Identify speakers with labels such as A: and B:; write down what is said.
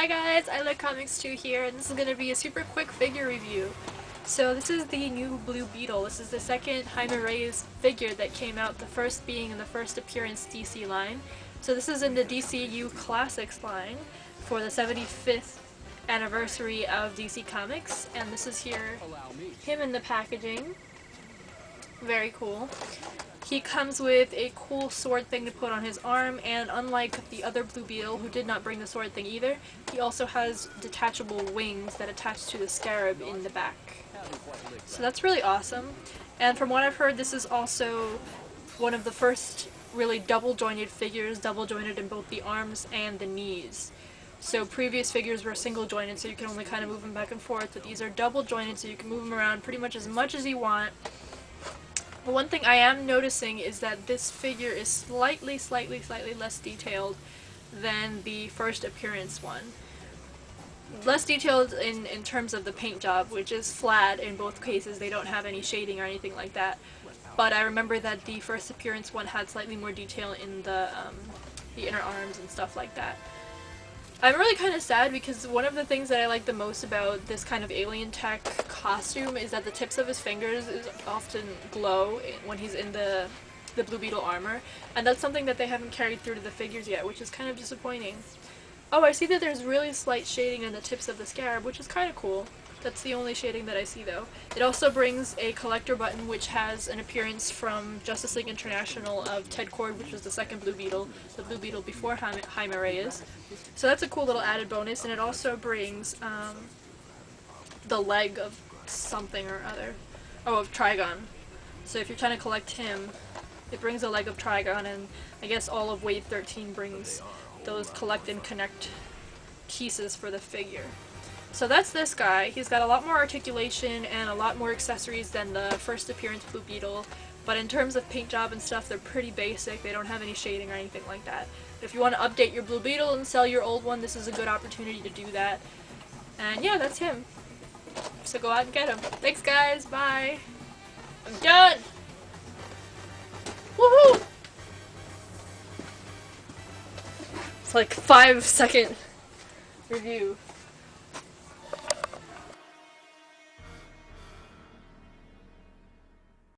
A: Hi guys, I like comics too here, and this is going to be a super quick figure review. So this is the new Blue Beetle. This is the second Jaime Reyes figure that came out, the first being in the first appearance DC line. So this is in the DCU Classics line for the 75th anniversary of DC Comics, and this is here, him in the packaging. Very cool. He comes with a cool sword thing to put on his arm, and unlike the other Blue Beetle, who did not bring the sword thing either, he also has detachable wings that attach to the scarab in the back. So that's really awesome. And from what I've heard, this is also one of the first really double-jointed figures, double-jointed in both the arms and the knees. So previous figures were single-jointed, so you can only kind of move them back and forth, but these are double-jointed, so you can move them around pretty much as you want. But one thing I am noticing is that this figure is slightly less detailed than the first appearance one. Less detailed in terms of the paint job, which is flat in both cases. They don't have any shading or anything like that. But I remember that the first appearance one had slightly more detail in the inner arms and stuff like that. I'm really kind of sad because one of the things that I like the most about this kind of alien tech costume is that the tips of his fingers often glow when he's in the Blue Beetle armor, and that's something that they haven't carried through to the figures yet, which is kind of disappointing. Oh, I see that there's really slight shading on the tips of the scarab, which is kind of cool. That's the only shading that I see, though. It also brings a collector button, which has an appearance from Justice League International of Ted Kord, which was the second Blue Beetle, the Blue Beetle before Jaime Reyes. So that's a cool little added bonus, and it also brings the leg of something or other. Oh, of Trigon. So if you're trying to collect him, it brings a leg of Trigon, and I guess all of Wave 13 brings those collect and connect pieces for the figure. So that's this guy. He's got a lot more articulation and a lot more accessories than the first appearance Blue Beetle, but in terms of paint job and stuff, they're pretty basic. They don't have any shading or anything like that. If you want to update your Blue Beetle and sell your old one, this is a good opportunity to do that. And yeah, that's him. So go out and get him. Thanks guys, bye! I'm done! Woohoo! It's like 5-second review.